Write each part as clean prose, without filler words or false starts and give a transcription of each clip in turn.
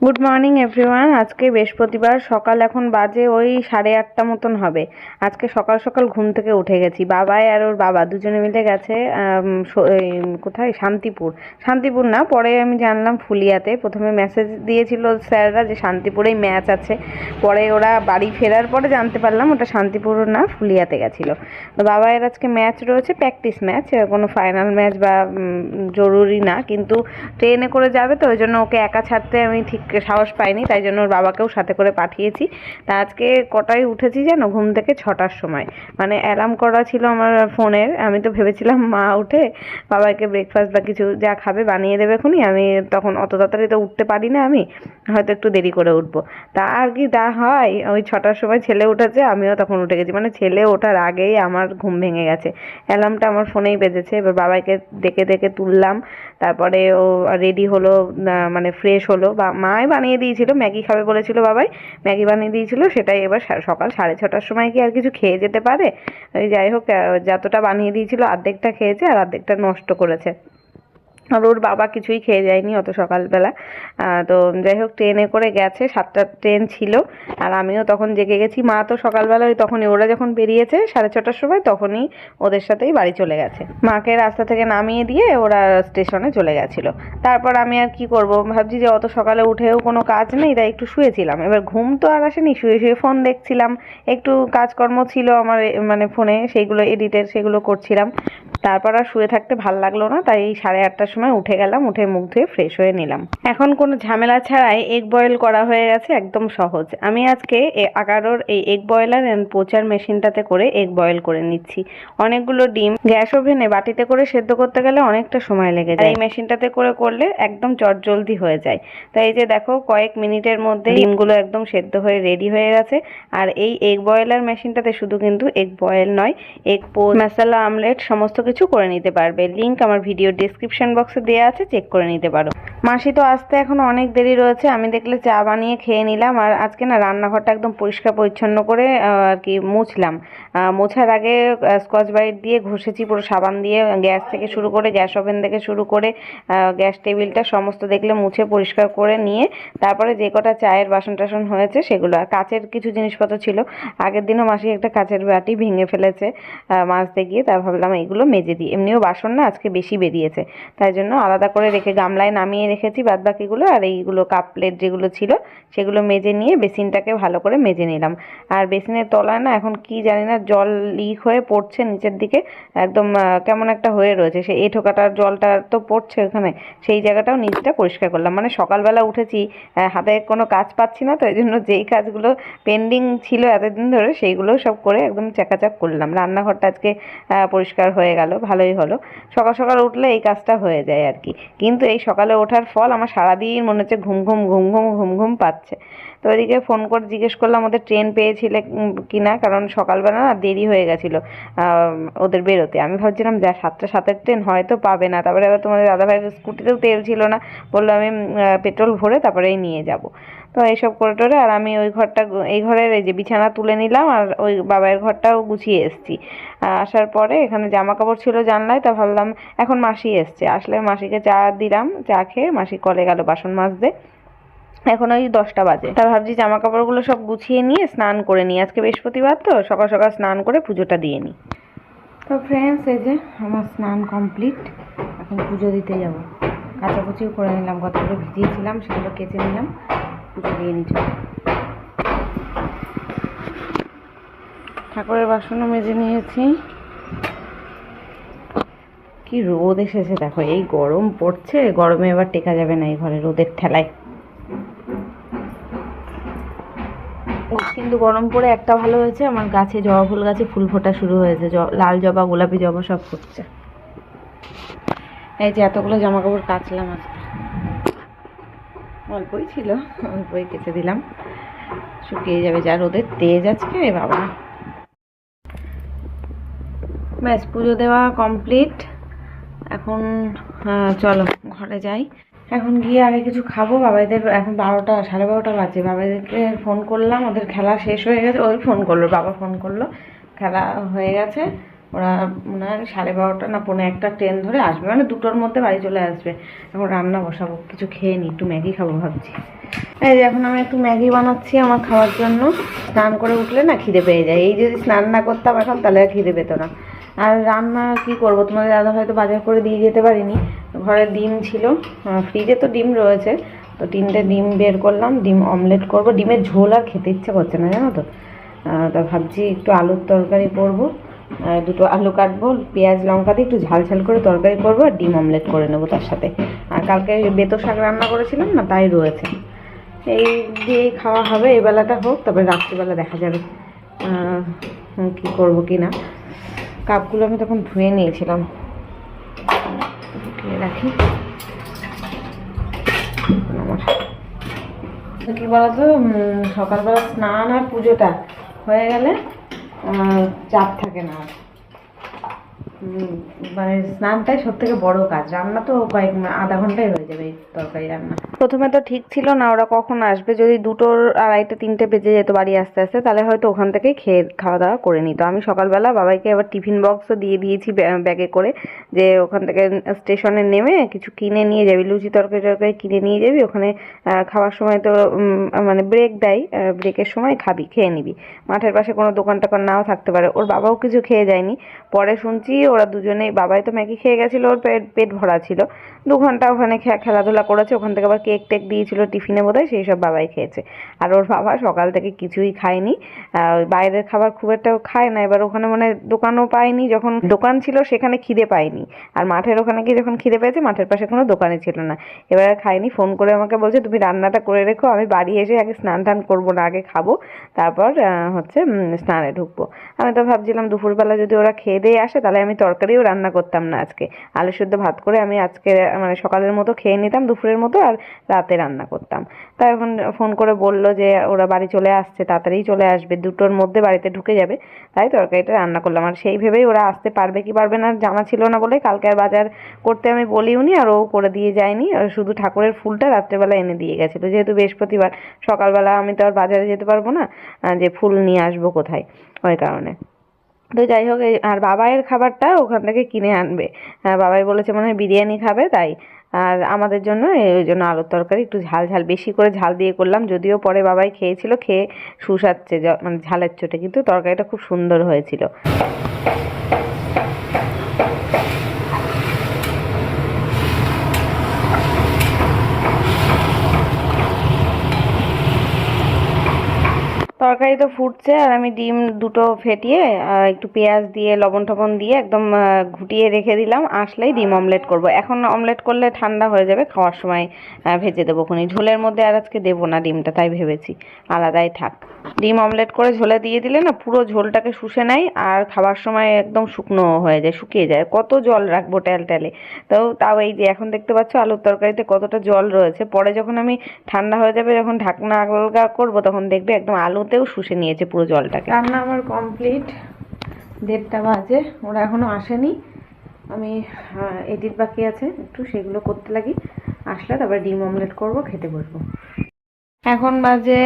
Good morning everyone. আজকে বৃহস্পতিবার, সকাল এখন বাজে ওই 8:30 মতন হবে। আজকে সকাল সকাল ঘুম থেকে উঠে গেছি। বাবাই আর ওর বাবা দুজনে মিলে গেছে কোথায়, শান্তিপুর না, পরে আমি জানলাম ফুলিয়াতে। প্রথমে মেসেজ দিয়েছিল স্যাররা যে শান্তিপুরেই ম্যাচ আছে, পরে ওরা বাড়ি ফেরার পরে জানতে পারলাম ওটা শান্তিপুর না, ফুলিয়াতে গেছিলো। তো বাবাইয়ের আজকে ম্যাচ রয়েছে, প্র্যাকটিস ম্যাচ, কোনো ফাইনাল ম্যাচ বা জরুরি না, কিন্তু ট্রেনে করে যাবে তো ওই জন্য ওকে একা ছাড়তে আমি ঠিক সাহস পাইনি, তাই জন্য ওর বাবাকেও সাথে করে পাঠিয়েছি। তা আজকে কটায় উঠেছি জানো? ঘুম থেকে 6টার সময়। মানে অ্যালার্ম করা ছিল আমার ফোনের। আমি তো ভেবেছিলাম মা উঠে বাবাকে ব্রেকফাস্ট বা কিছু যা খাবে বানিয়ে দেবে এখনই, আমি তখন অত তাড়াতাড়ি তো উঠতে পারি না, আমি হয়তো একটু দেরি করে উঠবো। তা আর কি তা হয়, ওই 6টার সময় ছেলে উঠেছে, আমিও তখন উঠে গেছি। মানে ছেলে ওঠার আগেই আমার ঘুম ভেঙে গেছে। অ্যালার্মটা আমার ফোনেই বেজেছে। এবার বাবাকে ডেকে ডেকে তুললাম, তারপরে ও রেডি হলো, মানে ফ্রেশ হলো। বা মাই বানিয়ে দিয়েছিল, ম্যাগি খাবে বলেছিল বাবাই, ম্যাগি বানিয়ে দিয়েছিল, সেটাই এবার সকাল 6:30টার সময় কি আর কিছু খেয়ে যেতে পারে? ওই যাই হোক, যতটা বানিয়ে দিয়েছিল অর্ধেকটা খেয়েছে আর অর্ধেকটা নষ্ট করেছে। আর ওর বাবা কিছুই খেয়ে যায়নি অত সকালবেলা। তো যাই হোক, ট্রেনে করে গেছে, 7টার ট্রেন ছিল, আর আমিও তখন জেগে গেছি। মা তো সকালবেলা ওই তখনই ওরা যখন বেরিয়েছে 6:30টার সময়, তখনই ওদের সাথেই বাড়ি চলে গেছে। মাকে রাস্তা থেকে নামিয়ে দিয়ে ওরা স্টেশনে চলে গেছিলো। তারপর আমি আর কি করব, ভাবছি যে অত সকালে উঠেও কোনো কাজ নেই, তাই একটু শুয়েছিলাম। এবার ঘুম তো আর আসেনি, শুয়ে শুয়ে ফোন দেখছিলাম। একটু কাজকর্ম ছিল আমার, মানে ফোনে সেইগুলো এডিটের, সেগুলো করছিলাম। তারপর আর শুয়ে থাকতে ভাল লাগলো না, তাই 8:30টার সময় উঠে গেলাম, উঠে মুখ ধুয়ে ফ্রেশ হয়ে নিলাম। এখন কোনো ঝামেলা ছাড়াই এগ বয়েল করা হয়ে গেছে, একদম সহজ। আমি আজকে আগারোর এই এগ বয়েলার এন্ড পোচার মেশিনটাতে করে এগ বয়েল করে নিচ্ছি। অনেকগুলো ডিম গ্যাস ওভেনে বাটিতে করে সেদ্ধ করতে গেলে অনেকটা সময় লেগে যায়, এই মেশিনটাতে করে করলে একদম চটজলদি হয়ে যায়। তাই এই যে দেখো, কয়েক মিনিটের মধ্যে ডিমগুলো একদম সেদ্ধ হয়ে রেডি হয়ে গেছে। আর এই এগ বয়েলার মেশিনটাতে শুধু কিন্তু এগ বয়েল নয়, এগ পোচ, মশলা, আমলেট সমস্ত কিছু করে নিতে পারবে। লিংক আমার ভিডিও ডেসক্রিপশন বক্সে দেওয়া আছে, চেক করে নিতে পারো। মাসি তো আসতে এখনো অনেক দেরি রয়েছে। আমি দেখলে চা বানিয়ে খেয়ে নিলাম। আর আজকে না রান্নাঘরটা একদম পরিষ্কার পরিচ্ছন্ন করে আর কি মুছলাম। মোছার আগে স্কচ ব্রাইট দিয়ে ঘষেছি পুরো, সাবান দিয়ে, গ্যাস থেকে শুরু করে, গ্যাস ওভেন থেকে শুরু করে গ্যাস টেবিলটা সমস্ত দেখলে মুছে পরিষ্কার করে নিয়ে, তারপরে যে কটা চায়ের বাসন টাসন হয়েছে সেগুলো, আর কাচের কিছু জিনিসপত্র ছিল। আগের দিনও মাসি একটা কাচের বাটি ভেঙে ফেলেছে মাজতে গিয়ে, তাই ভাবলাম এগুলো মেজে দিই। এমনিও বাসন না আজকে বেশি বেরিয়েছে, তাই জন্য আলাদা করে রেখে গামলায় নামিয়ে রেখেছি বাদবাকিগুলো। আর এইগুলো কাপ প্লেট যেগুলো ছিল সেগুলো মেজে নিয়ে বেসিনটাকে ভালো করে মেজে নিলাম। আর বেসিনের তলায় না এখন কি জানি না জল লিক হয়ে পড়ছে নিচের দিকে, একদম কেমন একটা হয়ে রয়েছে। সেই এঁঠো কাটার জলটা তো পড়ছে ওখানে, সেই জায়গাটাও নিচটা পরিষ্কার করলাম। মানে সকালবেলা উঠেছি, হাতে কোনো কাজ পাচ্ছি না, তো এই জন্য যেই কাজগুলো পেন্ডিং ছিল এতদিন ধরে সেইগুলো সব করে একদম চাকাচাক করলাম। রান্নাঘরটা আজকে পরিষ্কার হয়ে গেল, ভালোই হলো। সকাল সকাল উঠলে এই কাজটা হয়ে যায় আর কি। কিন্তু এই সকালে ওঠার ফল আমার সারাদিন মনে হচ্ছে ঘুম ঘুম ঘুম ঘুম ঘুম ঘুম পাচ্ছে। তো ওইদিকে ফোন করে জিজ্ঞেস করলাম ওদের ট্রেন পেয়েছিলে কিনা, কারণ সকালবেলা না দেরি হয়ে গেছিলো ওদের বেরোতে। আমি ভাবছিলাম যা 7:07-এর ট্রেন হয়তো পাবে না। তারপরে আবার তোমাদের দাদাভাইয়ের স্কুটিতেও তেল ছিল না, বললো আমি পেট্রোল ভরে তারপরেই নিয়ে যাব। তো এইসব করে টোরে আর আমি ওই ঘরটা, এই ঘরের এই যে বিছানা তুলে নিলাম, আর ওই বাবাইয়ের ঘরটাও গুছিয়ে এসেছি। আসার পরে এখানে জামা কাপড় ছিল জানলায়, তা ভাবলাম এখন মাসি এসছে, আসলে মাসিকে চা দিলাম, চা খেয়ে মাসি কলে গেল বাসন মাজতে। এখন ওই 10টা বাজে। তা ভাবছি জামা কাপড়গুলো সব গুছিয়ে নিয়ে স্নান করে নিই, আজকে বৃহস্পতিবার তো সকাল সকাল স্নান করে পুজোটা দিয়ে নিই। তো ফ্রেন্ডস, এই যে আমার স্নান কমপ্লিট, এখন পুজো দিতে যাব। কাচাকুচিও করে নিলাম, কতগুলো ভিজিয়েছিলাম সেগুলো কেচে নিলাম, পুজো দিয়ে নিচ্ছি। ঠাকুরের বাসনও মেজে নিয়েছি। কি রোদ এসেছে দেখো, এই গরম পড়ছে, গরমে এবার টেকা যাবে না এই ঘরে রোদের ঠেলায়। কিন্তু গরম পড়ে একটা ভালো হয়েছে, আমার গাছে, জবা ফুল গাছে ফুল ফোটা শুরু হয়েছে, লাল জবা, গোলাপি জবা সব ফুটছে। এই যে এতগুলো জামা কাপড় কাচলাম আজকে, অল্পই ছিল, অল্পই কেচে দিলাম, শুকিয়ে যাবে। যা রোদের তেজ আজকে বাবা। ব্যাস, পুজো দেওয়া কমপ্লিট। এখন চলো ঘরে যাই। এখন গিয়ে আগে কিছু খাবো। বাবাইদের এখন 12টা, 12:30 বাজে। বাবাইদেরকে ফোন করলাম, ওদের খেলা শেষ হয়ে গেছে। ওই ফোন করলো, বাবা ফোন করলো, খেলা হয়ে গেছে, ওরা মনে হয় 12:30 না 12:45 ট্রেন ধরে আসবে, মানে 2টোর মধ্যে বাড়ি চলে আসবে। এখন রান্না বসাবো, কিছু খেয়ে নিই, একটু ম্যাগি খাবো ভাবছি। এই যে এখন আমি একটু ম্যাগি বানাচ্ছি আমার খাওয়ার জন্য। স্নান করে উঠলে না খিদে পেয়ে যায়, এই যদি স্নান না করতাম এখন তাহলে আর খিদে পেতো না। আর রান্না কি করব, তোমাদের দাদা হয়তো বাজার করে দিয়ে যেতে পারিনি, ঘরে ডিম ছিল, ফ্রিজে তো ডিম রয়েছে, তো 3টে ডিম বের করলাম, ডিম অমলেট করব। ডিমের ঝোল আর খেতে ইচ্ছে করছে না জানো তো, তা ভাবছি একটু আলুর তরকারি করব, 2টো আলু কাটবো, পেঁয়াজ লঙ্কা দিয়ে একটু ঝাল ঝাল করে তরকারি করবো, আর ডিম অমলেট করে নেবো তার সাথে। আর কালকে বেতো শাক রান্না করেছিলাম না, তাই রয়েছে, এই দিয়েই খাওয়া হবে। এই বেলাটা হোক, তবে রাত্রিবেলা দেখা যাবে কি করব কি না। কাপগুলো আমি তখন ধুয়ে নিয়েছিলাম, ধুয়ে রাখি। আমার কি বলতো, সকালবেলা স্নান আর পুজোটা হয়ে গেলে চাপ থাকে না আর। মানে স্নানটাই সব থেকে বড় কাজ, রান্না তো আধা ঘন্টায় হয়ে যাবে এই তরকারি রান্না। প্রথমে তো ঠিক ছিল না ওরা কখন আসবে, যদি 2টোর 2:30 3টে বেজে যেত বাড়ি আসতে আসতে, তাহলে হয়তো ওখান থেকেই খাওয়া দাওয়া করে নিত। আমি সকালবেলা বাবাইকে আবার টিফিন বক্সও দিয়ে দিয়েছি ব্যাগে করে, যে ওখান থেকে স্টেশনে নেমে কিছু কিনে নিয়ে যাবি, লুচি তরকারি টরকারি কিনে নিয়ে যাবি, ওখানে খাওয়ার সময় তো মানে ব্রেক দেয়, ব্রেকের সময় খাবি, খেয়ে নিবি। মাঠের পাশে কোনো দোকান টোকান নাও থাকতে পারে। ওর বাবাও কিছু খেয়ে যায়নি, পরে শুনছি ওরা দুজনেই, বাবাই তো ম্যাগি খেয়ে গেছিলো, ওর পেট ভরা ছিল, 2 ঘন্টা ওখানে খেলাধুলা করেছে, ওখান থেকে আবার কেক টেক দিয়েছিল টিফিনে বোধহয়, সেই সব বাবাই খেয়েছে। আর ওর বাবা সকাল থেকে কিছুই খায়নি, বাইরের খাবার খুব একটা খায় না। এবার ওখানে মানে দোকানও পায়নি, যখন দোকান ছিল সেখানে খিদে পায়নি, আর মাঠের ওখানে গিয়ে যখন খিদে পেয়েছে মাঠের পাশে কোনো দোকানে ছিল না, এবার খায়নি। ফোন করে আমাকে বলছে তুমি রান্নাটা করে রেখো, আমি বাড়ি এসে আগে স্নান টান করবো না, আগে খাবো, তারপর হচ্ছে স্নানে ঢুকবো। আমি তো ভাবছিলাম দুপুরবেলা যদি ওরা খেয়ে দিয়ে আসে তাহলে আমি তরকারিও রান্না করতাম না আজকে, আলু সেদ্ধ ভাত করে আমি আজকে মানে সকালের মতো খেয়ে নিতাম, দুপুরের মতো, আর রাতে রান্না করতাম। তাই এখন ফোন করে বললো যে ওরা বাড়ি চলে আসছে, তাড়াতাড়ি চলে আসবে, 2টোর মধ্যে বাড়িতে ঢুকে যাবে, তাই তরকারিটা রান্না করলাম। আর সেই ভেবেই ওরা আসতে পারবে কি পারবে না জানা ছিল না বলে কালকে আর বাজার করতে আমি বলিওনি, আর ও করে দিয়ে যায়নি, আর শুধু ঠাকুরের ফুলটা রাত্রেবেলা এনে দিয়ে গেছিলো, যেহেতু বৃহস্পতিবার সকালবেলা আমি তো আর বাজারে যেতে পারবো না, যে ফুল নিয়ে আসবো কোথায়, ওই কারণে। তো যাই হোক, আর বাবাইয়ের খাবারটা ওখান থেকে কিনে আনবে, বাবাই বলেছে মনে হয় বিরিয়ানি খাবে, তাই। আর আমাদের জন্য ওই জন্য আলুর তরকারি একটু ঝাল ঝাল বেশি করে ঝাল দিয়ে করলাম, যদিও পরে বাবাই খেয়েছিল, খেয়ে শুষাচ্ছে মানে ঝালের চোটে, কিন্তু তরকারিটা খুব সুন্দর হয়েছিল। তরকারি তো ফুটছে, আর আমি ডিম 2টো ফেটিয়ে একটু পেঁয়াজ দিয়ে লবণ টবণ দিয়ে একদম ঘুটিয়ে রেখে দিলাম, আসলেই ডিম অমলেট করব। এখন অমলেট করলে ঠান্ডা হয়ে যাবে, খাওয়ার সময় ভেজে দেবো খুনি, ঝোলের মধ্যে আর আজকে দেবো না ডিমটা, তাই ভেবেছি আলাদাই থাক। ডিম অমলেট করে ঝোলে দিয়ে দিলে না পুরো ঝোলটাকে শুষে নেয়, আর খাবার সময় একদম শুকনো হয়ে যায়, শুকিয়ে যায়, কত জল রাখবো টেলে। তাও এই যে এখন দেখতে পাচ্ছ আলুর তরকারিতে কতটা জল রয়েছে, পরে যখন আমি ঠান্ডা হয়ে যাবে, যখন ঢাকনা আলগা করবো, তখন দেখবে একদম আলুতেও শুষে নিয়েছে পুরো জলটাকে। রান্না আমার কমপ্লিট, 1:30 বাজে, ওরা এখনো আসেনি, আমি এডিট বাকি আছে একটু, সেগুলো করতে লাগি, আসলে তারপরে ডিম অমলেট করবো, খেতে বসবো। এখন বাজে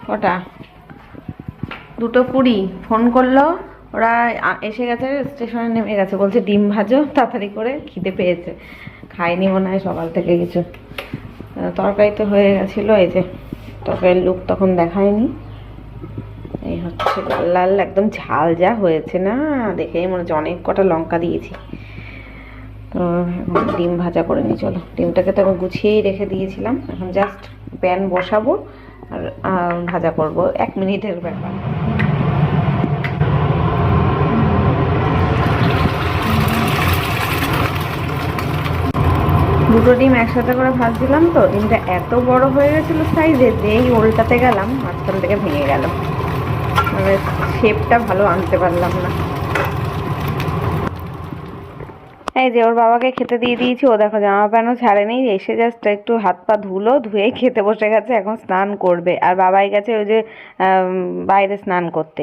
কটা, 2:20। ফোন করলো, ওরা এসে গেছে, স্টেশনে নেমে গেছে, বলছে ডিম ভাজো তাড়াতাড়ি করে, খিদে পেয়েছে, খাইনি মনে হয় সকাল থেকে কিছু। তরকারি তো হয়ে গেছিলো, এই যে তরকারির লুক তখন দেখায়নি, এই হচ্ছে লাল লাল একদম ঝাল যা হয়েছে না, দেখেই মনে হচ্ছে অনেক কটা লঙ্কা দিয়েছি। তো এখন ডিম ভাজা করে নিই, চলো। ডিমটাকে তো আমি গুছিয়েই রেখে দিয়েছিলাম, এখন জাস্ট প্যান বসাবো আর ভাজা করব, 1 মিনিটের ব্যাপার। দুটো ডিম একসাথে করে ভাজছিলাম, তো ডিমটা এত বড় হয়ে গেছিলো সাইজে, যেই উল্টাতে গেলাম মাঝখান থেকে ভেঙে গেল, মানে শেপটা ভালো আনতে পারলাম না। এই যে ওর বাবাকে খেতে দিয়ে দিয়েছি, ও দেখো জামা প্যান্টও ছাড়েনি, এসে জাস্ট একটু হাত পা ধুলো, ধুয়ে খেতে বসে গেছে, এখন স্নান করবে। আর বাবাই গেছে ওই যে বাইরে স্নান করতে,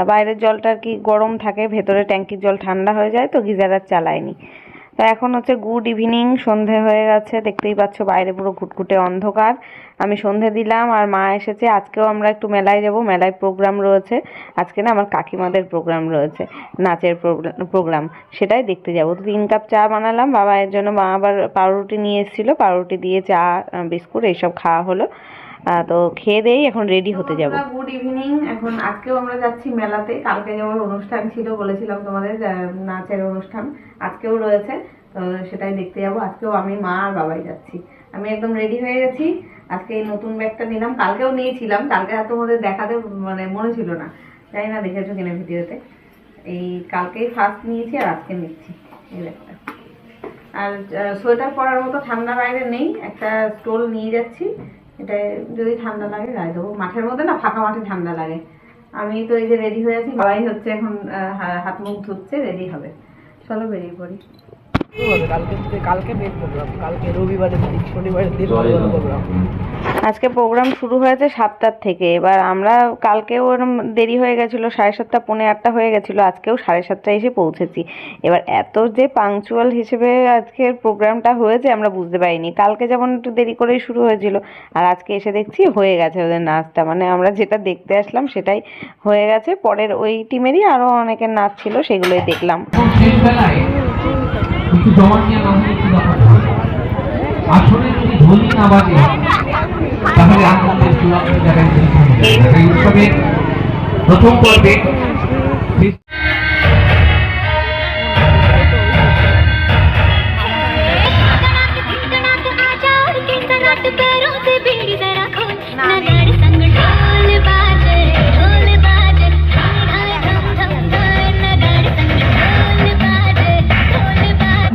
বাইরের জলটা আর কি গরম থাকে, ভেতরে ট্যাঙ্কির জল ঠান্ডা হয়ে যায়, তো গিজার আর চালায়নি। তো এখন হচ্ছে গুড ইভিনিং, সন্ধে হয়ে গেছে, দেখতেই পাচ্ছ বাইরে পুরো ঘুটঘুটে অন্ধকার। আমি সন্ধে দিলাম আর মা এসেছে। আজকেও আমরা একটু মেলায় যাব, মেলায় প্রোগ্রাম রয়েছে আজকে, না আমার কাকিমাদের প্রোগ্রাম রয়েছে, নাচের প্রোগ্রাম, সেটাই দেখতে যাব। তো 3 কাপ চা বানালাম বাবার জন্য, মা আবার পাউরুটি নিয়ে এসেছিলো, পাউরুটি দিয়ে চা বিস্কুট এইসব খাওয়া হলো। তো খেয়ে দেই এখন রেডি হতে যাব। Good evening. এখন আজকেও আমরা যাচ্ছি মেলাতে। কালকে যেমন অনুষ্ঠান ছিল বলেছিলাম তোমাদের, নাচের অনুষ্ঠান আজকেও রয়েছে, তো সেটাই দেখতে যাব। আজকেও আমি, মা আর বাবাই যাচ্ছি। আমি একদম রেডি হয়ে গেছি। আজকে এই নতুন ব্যাগটা নিলাম, কালকেও নিয়েছিলাম, কালকে আর তোমাদের দেখাতে মানে মনে ছিল না, জানি না দেখেছো কিনা ভিডিওতে। এই কালকেই ফার্স্ট নিয়েছি আর আজকে নিচ্ছি এই ব্যাগটা। আর সোয়েটার পরার মতো ঠান্ডা বাইরে নেই, একটা স্টোল নিয়ে যাচ্ছি, এটা যদি ঠান্ডা লাগে গায়ে দেবো। মাঠের মধ্যে না, ফাঁকা মাঠে ঠান্ডা লাগে। আমি তো এই যে রেডি হয়ে আছি, বাবাই হচ্ছে এখন হাত মুখ ধুচ্ছে, রেডি হবে। চলো বেরিয়ে পড়ি। আজকে প্রোগ্রাম শুরু হয়েছে 7টার থেকে। এবার আমরা কালকেও এরকম দেরি হয়ে গেছিল, 7:30 পৌনে 8টা হয়ে গেছিলো, আজকেও 7:30 এসে পৌঁছেছি। এবার এত যে পাংচুয়াল হিসেবে আজকের প্রোগ্রামটা হয়েছে আমরা বুঝতে পারিনি। কালকে যেমন একটু দেরি করেই শুরু হয়েছিল, আর আজকে এসে দেখছি হয়ে গেছে ওদের নাচটা, মানে আমরা যেটা দেখতে আসলাম সেটাই হয়ে গেছে। পরের ওই টিমেরই আরও অনেকের নাচ ছিল, সেগুলোই দেখলাম। আসলে যদি ঢোলই না বাজে তাহলে আনন্দের চূড়ান্ত জায়গায় এই উৎসবে প্রথম পর্বে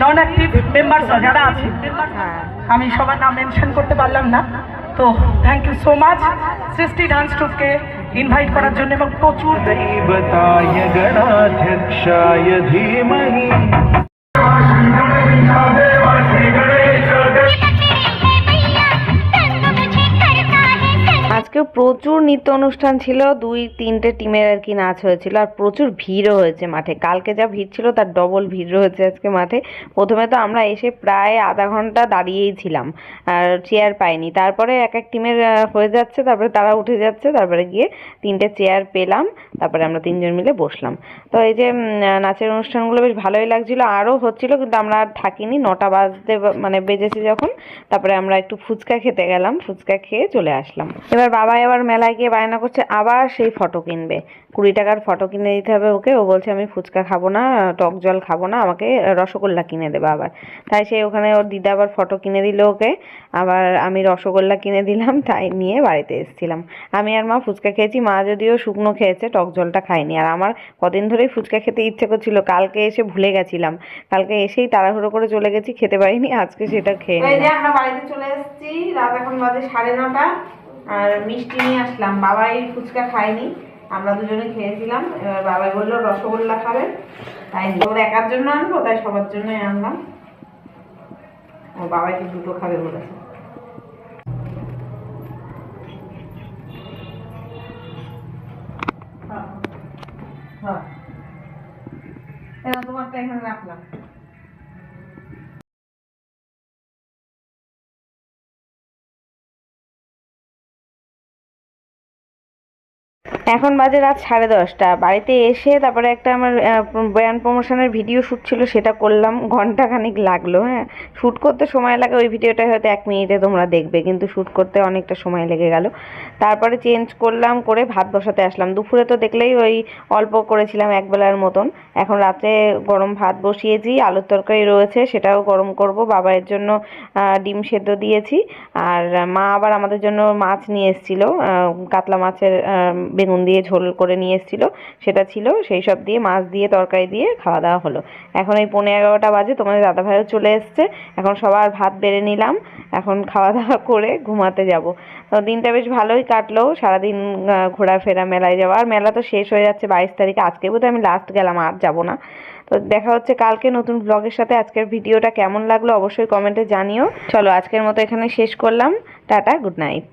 নন অ্যাক্টিভ মেম্বার্স যারা আছে, আমি সবার নাম মেনশন করতে পারলাম না, তো থ্যাংক ইউ সো মাচ সৃষ্টি ডান্স ট্রুপকে ইনভাইট করার জন্য। এবং প্রচুর আজকে প্রচুর নৃত্য অনুষ্ঠান ছিল, 2-3টে টিমের আর কি নাচ হয়েছিল, আর প্রচুর ভিড়ও হয়েছে মাঠে। কালকে যা ভিড় ছিল তার ডবল ভিড় রয়েছে আজকে মাঠে। প্রথমে তো আমরা এসে প্রায় আধা ঘন্টা দাঁড়িয়েই ছিলাম, আর চেয়ার পাইনি। তারপরে এক এক টিমের হয়ে যাচ্ছে, তারপরে তারা উঠে যাচ্ছে, তারপরে গিয়ে 3টে চেয়ার পেলাম, তারপরে আমরা 3জন মিলে বসলাম। তো এই যে নাচের অনুষ্ঠানগুলো বেশ ভালোই লাগছিল, আরও হচ্ছিল, কিন্তু আমরা আর থাকিনি। 9টা বাজতে মানে বেজেছে যখন, তারপরে আমরা একটু ফুচকা খেতে গেলাম, ফুচকা খেয়ে চলে আসলাম। এবার বাবা আবার মেলায় গিয়ে বায়না করছে আবার সেই ফটো কিনবে, 20 টাকার ফটো কিনে দিতে হবে ওকে। ও বলছে আমি ফুচকা খাবো না, টক জল খাবো না, আমাকে রসগোল্লা কিনে দেবে আবার। তাই সে ওখানে ওর দিদা আবার ফটো কিনে দিল ওকে, আবার আমি রসগোল্লা কিনে দিলাম, তাই নিয়ে বাড়িতে এসেছিলাম। আমি আর মা ফুচকা খেয়েছি, মা যদিও শুকনো খেয়েছে, টক জলটা খায়নি। আর আমার কদিন ধরেই ফুচকা খেতে ইচ্ছে করছিল, কালকে এসে ভুলে গেছিলাম, কালকে এসেই তাড়াহুড়ো করে চলে গেছি, খেতে পারিনি, আজকে সেটা খেয়ে নিই। এই যে আমরা বাড়িতে চলে এসেছি, রাত এখন বাজে 9:30, আর মিষ্টি নিয়ে আসলাম। বাবাই ফুচকা খায়নি, আমরা দুজনে খেয়েছিলাম। এবার বাবাই বললো রসগোল্লা খাবে, তাই ওর একার জন্য আনবো, তাই সবার জন্যই আনলাম। ও বাবাইকে 2টো খাবে বলেছে। তোমারটা এখানে রাখলাম। এখন বাজে রাত 10:30। বাড়িতে এসে তারপরে একটা আমার ব্র্যান্ড প্রমোশনের ভিডিও শ্যুট ছিল, সেটা করলাম, ঘন্টাখানিক লাগলো। হ্যাঁ, শ্যুট করতে সময় লাগে, ওই ভিডিওটা হয়তো 1 মিনিটে তোমরা দেখবে, কিন্তু শ্যুট করতে অনেকটা সময় লেগে গেল। তারপরে চেঞ্জ করলাম, করে ভাত বসাতে আসলাম। দুপুরে তো দেখলেই ওই অল্প করেছিলাম, একবেলার মতন। এখন রাতে গরম ভাত বসিয়েছি, আলুর তরকারি রয়েছে, সেটাও গরম করব। বাবার জন্য ডিম সেদ্ধ দিয়েছি, আর মা আবার আমাদের জন্য মাছ নিয়ে এসেছিলো, কাতলা মাছের বেগুন দিয়ে ঝোল করে নিয়ে এসেছিলো, সেটা ছিল। সেই সব দিয়ে মাছ দিয়ে তরকারি দিয়ে খাওয়া দাওয়া হলো। এখন এই 11:15 বাজে, তোমাদের দাদাভাইও চলে এসছে। এখন সবার ভাত বেড়ে নিলাম, এখন খাওয়া দাওয়া করে ঘুমাতে যাব। তো দিনটা বেশ ভালোই কাটলো, সারাদিন ঘোরাফেরা, মেলায় যাওয়া। আর মেলা তো শেষ হয়ে যাচ্ছে 22 তারিখে, আজকে বোধহয় আমি লাস্ট গেলাম, আর যাব না। তো দেখা হচ্ছে কালকে নতুন ব্লগের সাথে। আজকের ভিডিওটা কেমন লাগলো অবশ্যই কমেন্টে জানিও। চলো আজকের মতো এখানে শেষ করলাম, টাটা, গুড নাইট।